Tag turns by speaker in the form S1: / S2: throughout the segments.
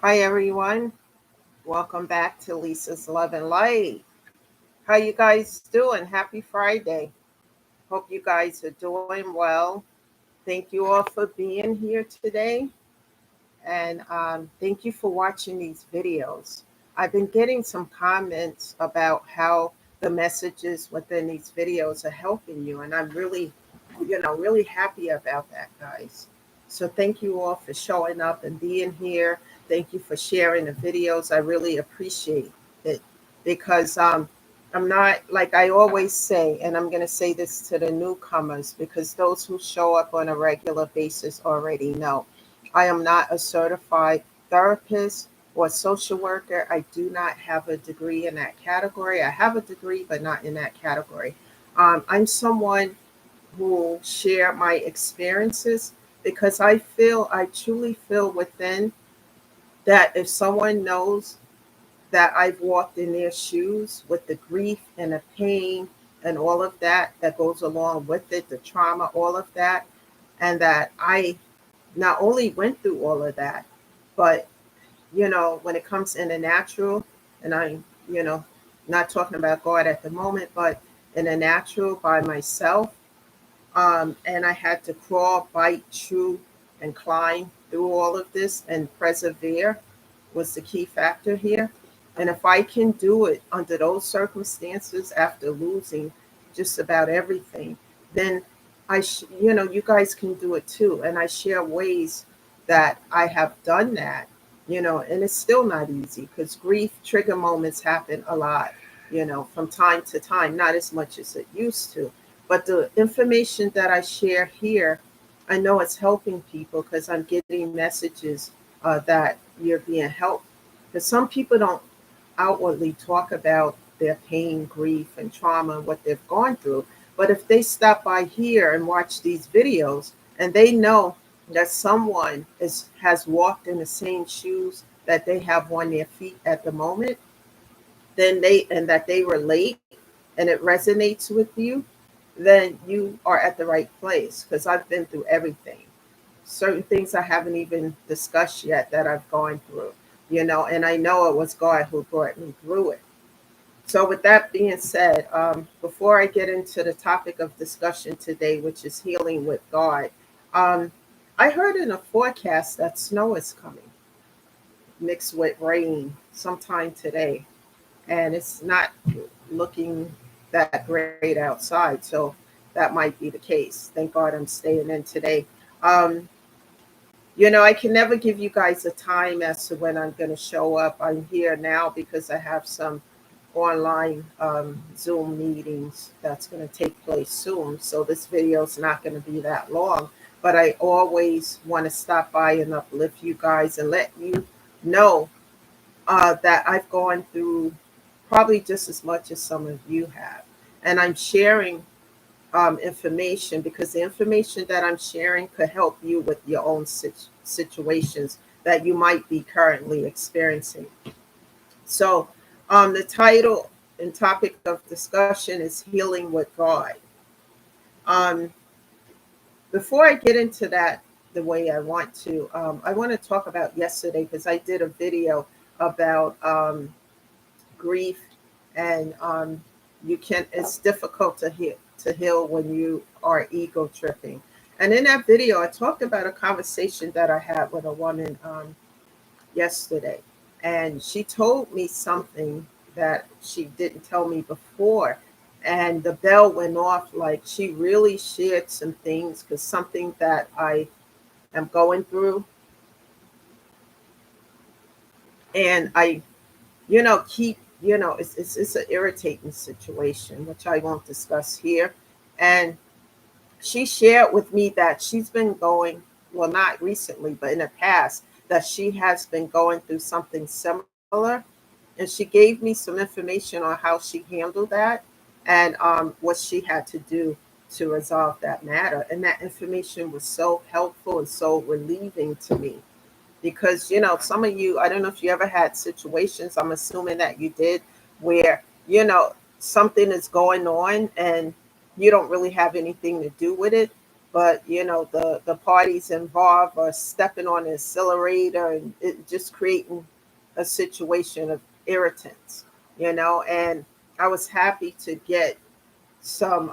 S1: Hi everyone. Welcome back to Lisa's Love and Light. How you guys doing? Happy Friday. Hope you guys are doing well. Thank you all for being here today. And thank you for watching these videos. I've been getting some comments about how the messages within these videos are helping you. And I'm really, really happy about that, guys. So thank you all for showing up and being here. Thank you for sharing the videos. I really appreciate it because I'm not, like I always say, and I'm going to say this to the newcomers because those who show up on a regular basis already know. I am not a certified therapist or social worker. I do not have a degree in that category. I have a degree, but not in that category. I'm someone who will share my experiences because I truly feel within that if someone knows that I've walked in their shoes with the grief and the pain and all of that that goes along with it, the trauma, all of that, and that I not only went through all of that, but when it comes in the natural, and I'm, you know, not talking about God at the moment, but in the natural by myself, and I had to crawl, bite, chew, and climb through all of this and persevere was the key factor here. And if I can do it under those circumstances after losing just about everything, then you guys can do it too. And I share ways that I have done that, and it's still not easy because grief trigger moments happen a lot, from time to time, not as much as it used to. But the information that I share here, I know it's helping people because I'm getting messages that you're being helped. Because some people don't outwardly talk about their pain, grief, and trauma, what they've gone through. But if they stop by here and watch these videos and they know that someone has walked in the same shoes that they have on their feet at the moment, then and that they relate and it resonates with you, then you are at the right place because I've been through everything. Certain things I haven't even discussed yet that I've gone through, and I know it was God who brought me through it. So, with that being said, before I get into the topic of discussion today, which is healing with God, um, I heard in a forecast that snow is coming mixed with rain sometime today, and it's not looking that great outside. So that might be the case. Thank God I'm staying in today. Um, I can never give you guys a time as to when I'm going to show up. I'm here now because I have some online Zoom meetings that's going to take place soon. So this video is not going to be that long. But I always want to stop by and uplift you guys and let you know that I've gone through probably just as much as some of you have. And I'm sharing information because the information that I'm sharing could help you with your own situations that you might be currently experiencing. So, the title and topic of discussion is Healing with God. Um, Before I get into that the way I want to talk about yesterday because I did a video about grief and it's difficult to heal when you are ego tripping. And in that video, I talked about a conversation that I had with a woman yesterday, and she told me something that she didn't tell me before. And the bell went off, like she really shared some things because something that I am going through, and I keep, it's an irritating situation, which I won't discuss here. And she shared with me that she's been going, well, not recently, but in the past, that she has been going through something similar. And she gave me some information on how she handled that and what she had to do to resolve that matter. And that information was so helpful and so relieving to me because some of you, I don't know if you ever had situations, I'm assuming that you did, where something is going on and you don't really have anything to do with it, but the parties involved are stepping on the accelerator and it just creating a situation of irritants, and I was happy to get some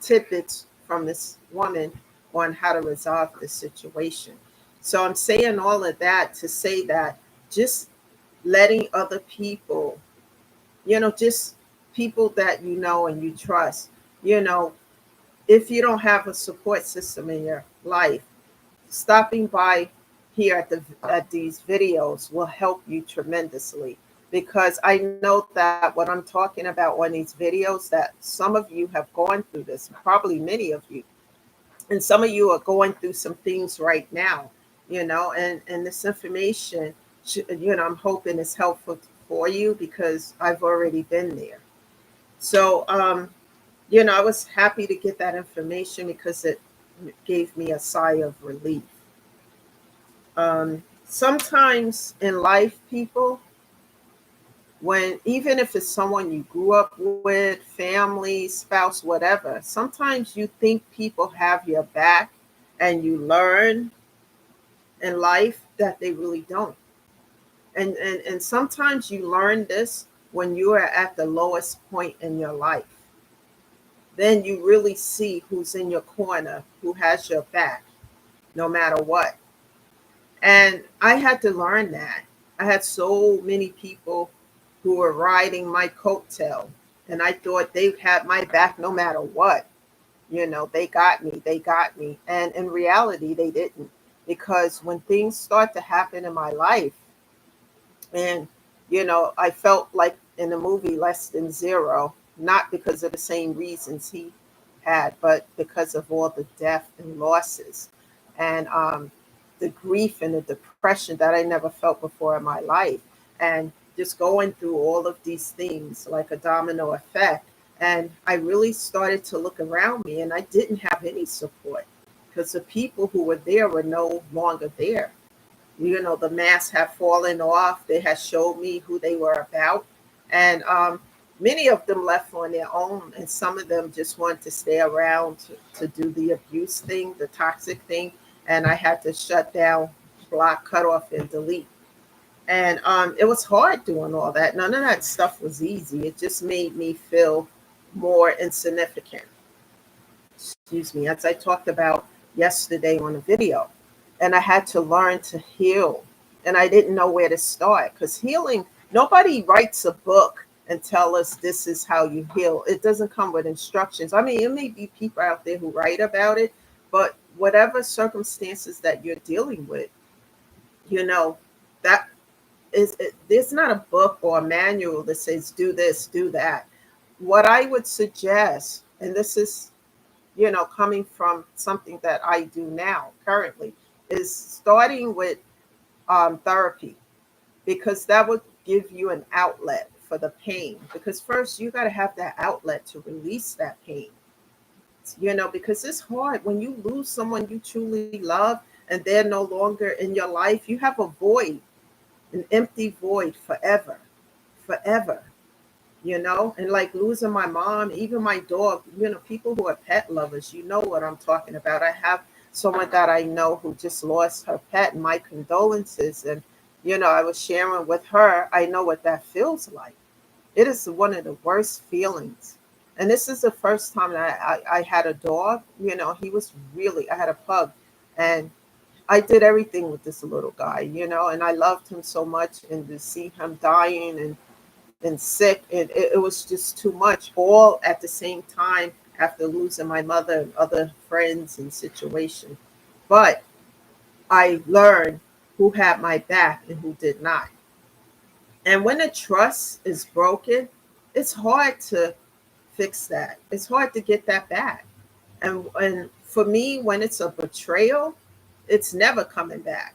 S1: tidbits from this woman on how to resolve this situation. So I'm saying all of that to say that just letting other people, just people that you know and you trust, you know, if you don't have a support system in your life, stopping by here at these videos will help you tremendously, because I know that what I'm talking about on these videos, that some of you have gone through this, probably many of you, and some of you are going through some things right now, and this information I'm hoping is helpful for you, because I've already been there. So I was happy to get that information because it gave me a sigh of relief. Sometimes in life, people, when even if it's someone you grew up with, family, spouse, whatever, sometimes you think people have your back, and you learn in life that they really don't. And sometimes you learn this when you are at the lowest point in your life. Then you really see who's in your corner, who has your back, no matter what. And I had to learn that. I had so many people who were riding my coattail, and I thought they had my back no matter what. They got me, they got me. And in reality, they didn't. Because when things start to happen in my life, and, I felt like in the movie Less Than Zero, not because of the same reasons he had, but because of all the death and losses, and the grief and the depression that I never felt before in my life. And just going through all of these things like a domino effect. And I really started to look around me, and I didn't have any support, because the people who were there were no longer there. The mask had fallen off. They had showed me who they were about. And many of them left on their own, and some of them just wanted to stay around to do the abuse thing, the toxic thing. And I had to shut down, block, cut off, and delete. And it was hard doing all that. None of that stuff was easy. It just made me feel more insignificant. Excuse me, as I talked about yesterday on a video. And I had to learn to heal. And I didn't know where to start, because healing, nobody writes a book and tell us this is how you heal. It doesn't come with instructions. I mean, it may be people out there who write about it, but whatever circumstances that you're dealing with, that there's not a book or a manual that says do this, do that. What I would suggest, and this is coming from something that I do now currently, is starting with therapy, because that would give you an outlet for the pain. Because first, you got to have that outlet to release that pain, because it's hard when you lose someone you truly love and they're no longer in your life. You have a void, an empty void forever, forever. And like losing my mom, even my dog, people who are pet lovers, what I'm talking about. I have someone that I know who just lost her pet, and my condolences. And, I was sharing with her, I know what that feels like. It is one of the worst feelings. And this is the first time that I had a dog. He was really, I had a pug, and I did everything with this little guy, and I loved him so much. And to see him dying and sick, and it was just too much, all at the same time, after losing my mother and other friends and situation. But I learned who had my back and who did not. And when the trust is broken, it's hard to fix that. It's hard to get that back. And for me, when it's a betrayal, it's never coming back.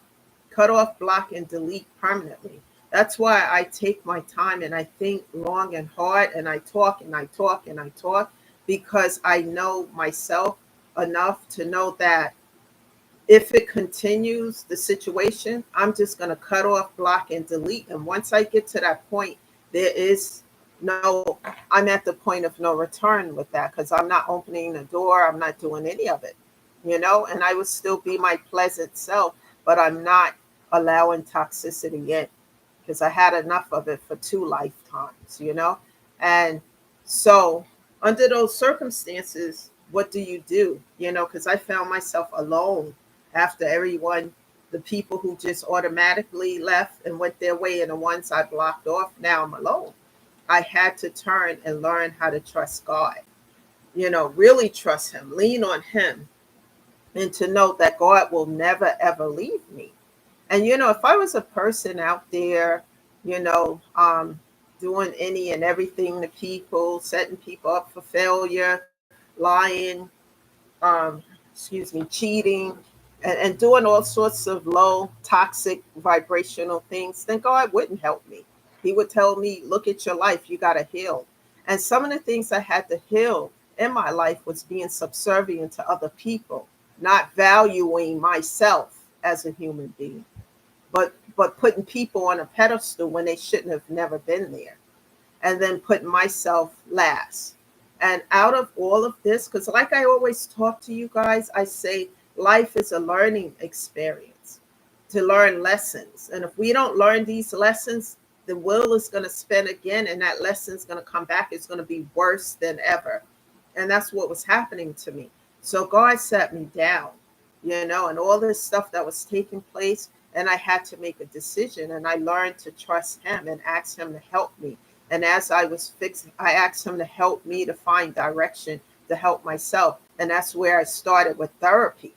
S1: Cut off, block, and delete permanently. That's why I take my time and I think long and hard, and I talk and I talk and I talk, because I know myself enough to know that if it continues, the situation, I'm just going to cut off, block, and delete. And once I get to that point, there is no, I'm at the point of no return with that because I'm not opening the door. I'm not doing any of it, and I would still be my pleasant self, but I'm not allowing toxicity in because I had enough of it for 2 lifetimes. And so, under those circumstances, what do you do? Because I found myself alone after everyone, the people who just automatically left and went their way, and the ones I blocked off, now I'm alone. I had to turn and learn how to trust God, really trust Him, lean on Him, and to know that God will never, ever leave me. And, if I was a person out there, you know, um, doing any and everything to people, setting people up for failure, lying, um, cheating, and doing all sorts of low, toxic, vibrational things, then God wouldn't help me. He would tell me, look at your life, you got to heal. And some of the things I had to heal in my life was being subservient to other people, not valuing myself as a human being, but putting people on a pedestal when they shouldn't have never been there, and then putting myself last. And out of all of this, because like I always talk to you guys, I say life is a learning experience to learn lessons. And if we don't learn these lessons, the wheel is going to spin again, and that lesson is going to come back. It's going to be worse than ever. And that's what was happening to me. So God sat me down, and all this stuff that was taking place. And I had to make a decision, and I learned to trust Him and ask Him to help me. And as I was fixing, I asked Him to help me to find direction, to help myself. And that's where I started with therapy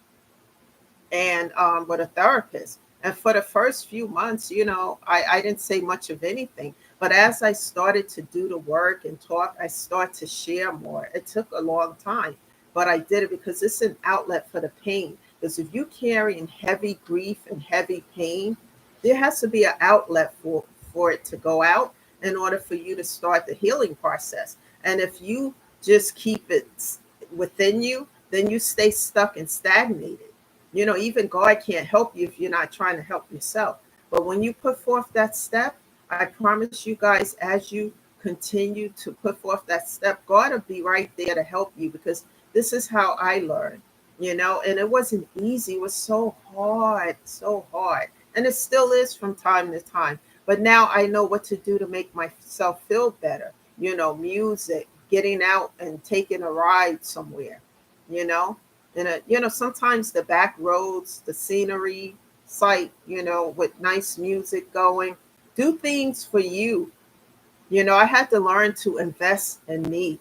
S1: and with a therapist. And for the first few months, I didn't say much of anything. But as I started to do the work and talk, I started to share more. It took a long time, but I did it because it's an outlet for the pain. Because if you're carrying heavy grief and heavy pain, there has to be an outlet for it to go out in order for you to start the healing process. And if you just keep it within you, then you stay stuck and stagnated. Even God can't help you if you're not trying to help yourself. But when you put forth that step, I promise you guys, as you continue to put forth that step, God will be right there to help you, because this is how I learned, and it wasn't easy. It was so hard, so hard. And it still is from time to time. But now I know what to do to make myself feel better. Music, getting out and taking a ride somewhere, you know, sometimes the back roads, the scenery, sight, with nice music going, do things for you. I had to learn to invest in me,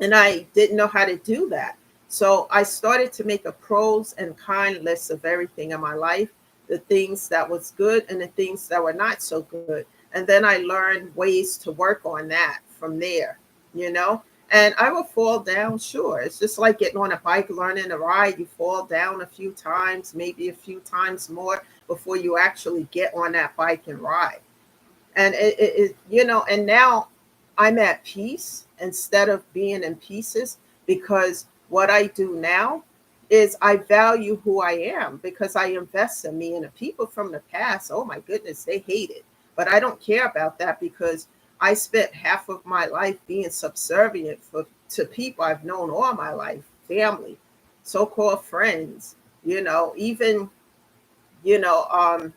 S1: and I didn't know how to do that. So I started to make a pros and con list of everything in my life, the things that was good and the things that were not so good. And then I learned ways to work on that from there, you know. And I will fall down, sure. It's just like getting on a bike, learning to ride. You fall down a few times, maybe a few times more before you actually get on that bike and ride. And and now I'm at peace instead of being in pieces, because what I do now is I value who I am, because I invest in me. And the people from the past, oh my goodness, they hate it, but I don't care about that, because I spent half of my life being subservient to people I've known all my life, family, so-called friends, even you know um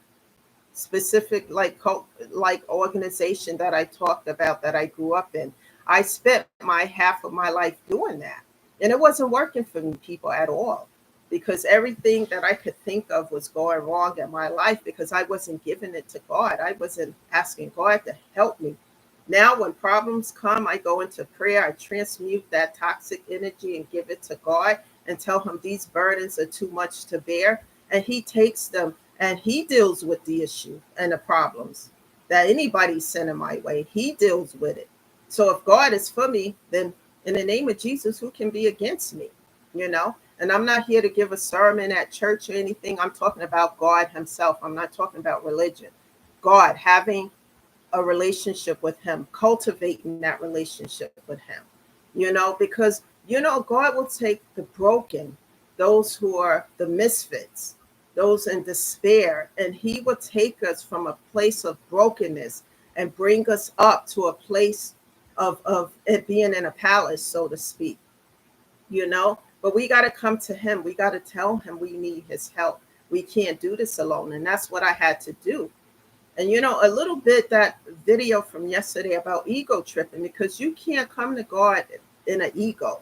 S1: specific, like cult, like organization that I talked about that I grew up in. I spent my half of my life doing that. And it wasn't working for me, people, at all. Because everything that I could think of was going wrong in my life, because I wasn't giving it to God. I wasn't asking God to help me. Now when problems come, I go into prayer, I transmute that toxic energy and give it to God, and tell Him these burdens are too much to bear. And He takes them, and He deals with the issue and the problems that anybody's sending my way. He deals with it. So if God is for me, then in the name of Jesus, who can be against me? And I'm not here to give a sermon at church or anything. I'm talking about God Himself. I'm not talking about religion. God, having a relationship with Him, cultivating that relationship with Him, because, God will take the broken, those who are the misfits, those in despair, and He will take us from a place of brokenness and bring us up to a place of it being in a palace, so to speak, you know. But we got to come to him. We got to tell him we need his help. We can't do this alone. And that's what I had to do. And a little bit that video from yesterday about ego tripping, because you can't come to God in an ego.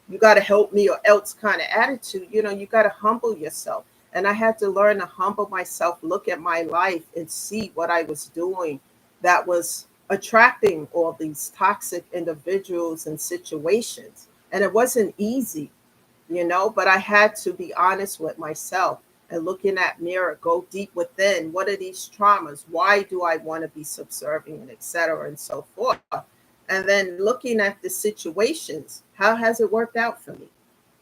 S1: You got to help me or else kind of attitude. You got to humble yourself. And I had to learn to humble myself, look at my life and see what I was doing that was attracting all these toxic individuals and situations. And it wasn't easy, but I had to be honest with myself and look in that mirror, go deep within. What are these traumas? Why do I want to be subservient, et cetera, and so forth? And then looking at the situations, how has it worked out for me?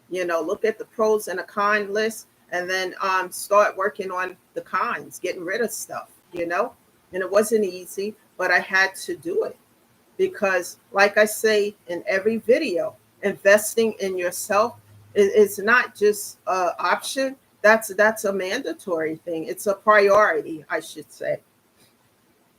S1: Look at the pros and the con list, and then start working on the cons, getting rid of stuff. And it wasn't easy, but I had to do it because, like I say in every video, investing in yourself is not just an option. That's a mandatory thing. It's a priority, I should say.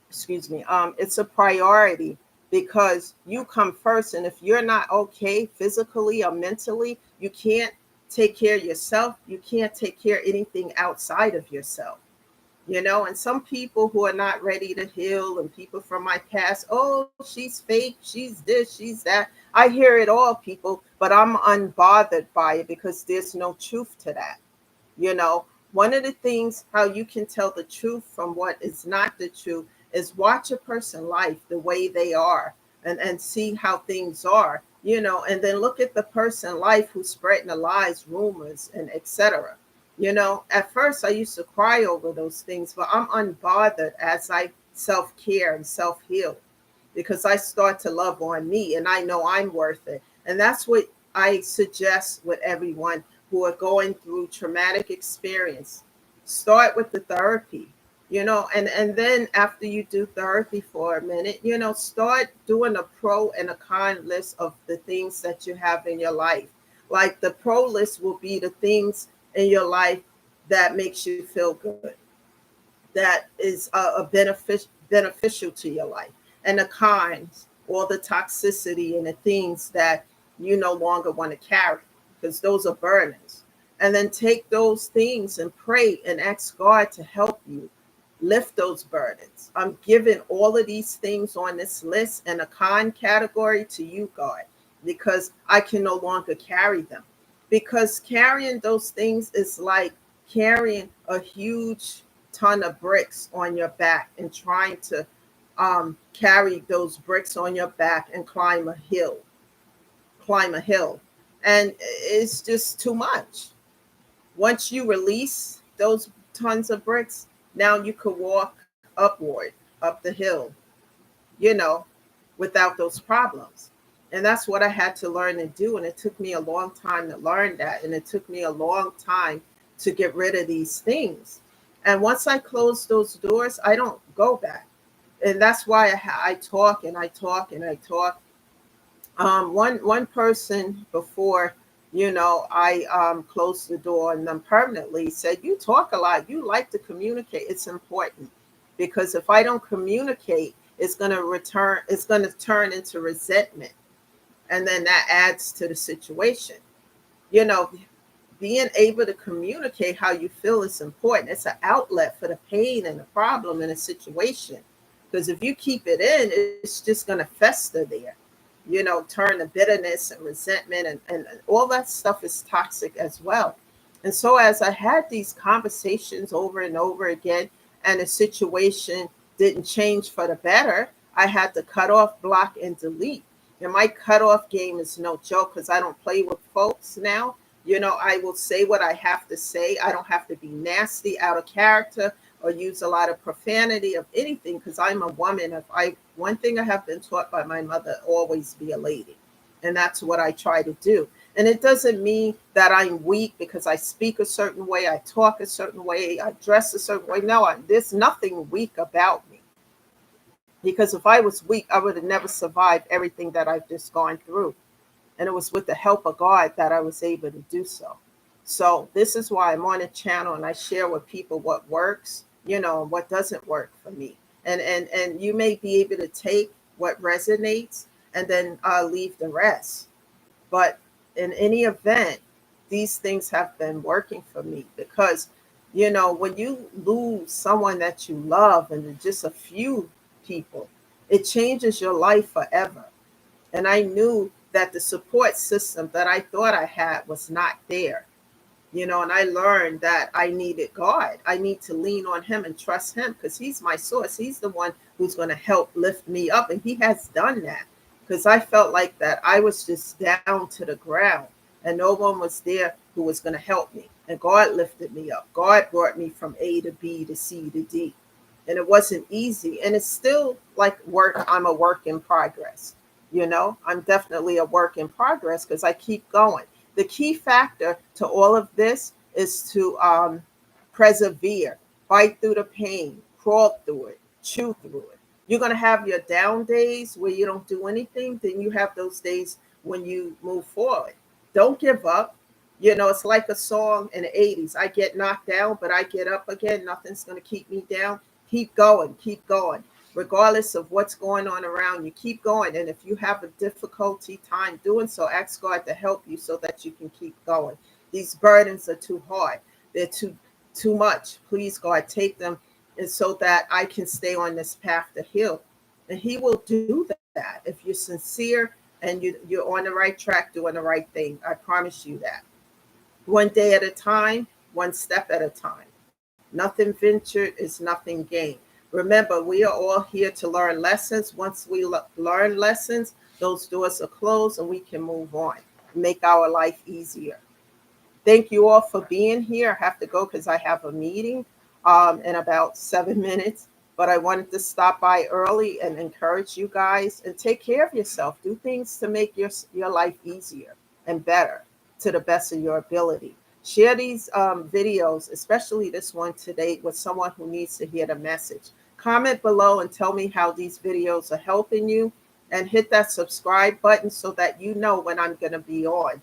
S1: Excuse me. It's a priority because you come first, and if you're not okay physically or mentally, you can't take care of yourself. You can't take care of anything outside of yourself. And some people who are not ready to heal, and people from my past, oh, she's fake, she's this, she's that. I hear it all, people, but I'm unbothered by it because there's no truth to that. you know One of the things how you can tell the truth from what is not the truth is watch a person life the way they are, and see how things are, and then look at the person life who's spreading the lies, rumors, and etc. At first I used to cry over those things, but I'm unbothered as I self-care and self-heal, because I start to love on me and I know I'm worth it. And that's what I suggest with everyone who are going through traumatic experience. Start with the therapy, and then after you do therapy for a minute, start doing a pro and a con list of the things that you have in your life. Like the pro list will be the things in your life that makes you feel good, that is beneficial to your life, and the cons, or the toxicity and the things that you no longer want to carry, because those are burdens. And then take those things and pray and ask God to help you lift those burdens. I'm giving all of these things on this list in a con category to you, God, because I can no longer carry them. Because carrying those things is like carrying a huge ton of bricks on your back and trying to carry those bricks on your back and climb a hill. And it's just too much. Once you release those tons of bricks, now you could walk upward, up the hill, you know, without those problems. And that's what I had to learn and do. And it took me a long time to learn that. And it took me a long time to get rid of these things. And once I close those doors, I don't go back. And that's why I talk and I talk and I talk. One person before, I closed the door and then permanently said, "You talk a lot. You like to communicate. It's important because if I don't communicate, it's going to return. It's going to turn into resentment, and then that adds to the situation. You know, being able to communicate how you feel is important. It's an outlet for the pain and the problem in a situation. Because if you keep it in, it's just going to fester there, turn to bitterness and resentment, and all that stuff is toxic as well. And so, as I had these conversations over and over again, and the situation didn't change for the better, I had to cut off, block, and delete. And my cutoff game is no joke because I don't play with folks now. I will say what I have to say. I don't have to be nasty, out of character, or use a lot of profanity of anything because I'm a woman. One thing I have been taught by my mother, always be a lady. And that's what I try to do. And it doesn't mean that I'm weak because I speak a certain way, I talk a certain way, I dress a certain way. No, there's nothing weak about me. Because if I was weak, I would have never survived everything that I've just gone through. And it was with the help of God that I was able to do so. So this is why I'm on a channel and I share with people what works, what doesn't work for me. and you may be able to take what resonates and then leave the rest. But in any event, these things have been working for me because, when you lose someone that you love and just a few people, it changes your life forever. And I knew that the support system that I thought I had was not there. And I learned that I needed God. I need to lean on Him and trust Him because He's my source. He's the one who's going to help lift me up. And He has done that because I felt like that I was just down to the ground and no one was there who was going to help me. And God lifted me up. God brought me from A to B to C to D. And it wasn't easy. And it's still like work. I'm a work in progress. I'm definitely a work in progress because I keep going. The key factor to all of this is to persevere, fight through the pain, crawl through it, chew through it. You're going to have your down days where you don't do anything. Then you have those days when you move forward. Don't give up. It's like a song in the 80s. I get knocked down, but I get up again. Nothing's going to keep me down. Keep going, keep going. Regardless of what's going on around you, keep going. And if you have a difficulty time doing so, ask God to help you so that you can keep going. These burdens are too hard. They're too much. Please, God, take them and so that I can stay on this path to heal. And He will do that if you're sincere and you're on the right track doing the right thing. I promise you that. One day at a time, one step at a time. Nothing ventured is nothing gained. Remember, we are all here to learn lessons. Once we learn lessons, those doors are closed and we can move on, make our life easier. Thank you all for being here. I have to go because I have a meeting in about 7 minutes. But I wanted to stop by early and encourage you guys and take care of yourself. Do things to make your life easier and better to the best of your ability. Share these videos, especially this one today, with someone who needs to hear the message. Comment below and tell me how these videos are helping you. And hit that subscribe button so that you know when I'm going to be on.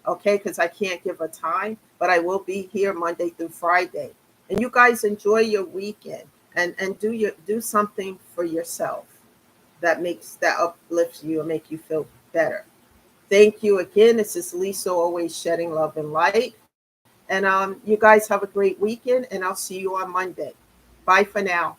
S1: Okay, because I can't give a time, but I will be here Monday through Friday. And you guys enjoy your weekend and do something for yourself that uplifts you and make you feel better. Thank you again. This is Lisa, always shedding love and light. And you guys have a great weekend, and I'll see you on Monday. Bye for now.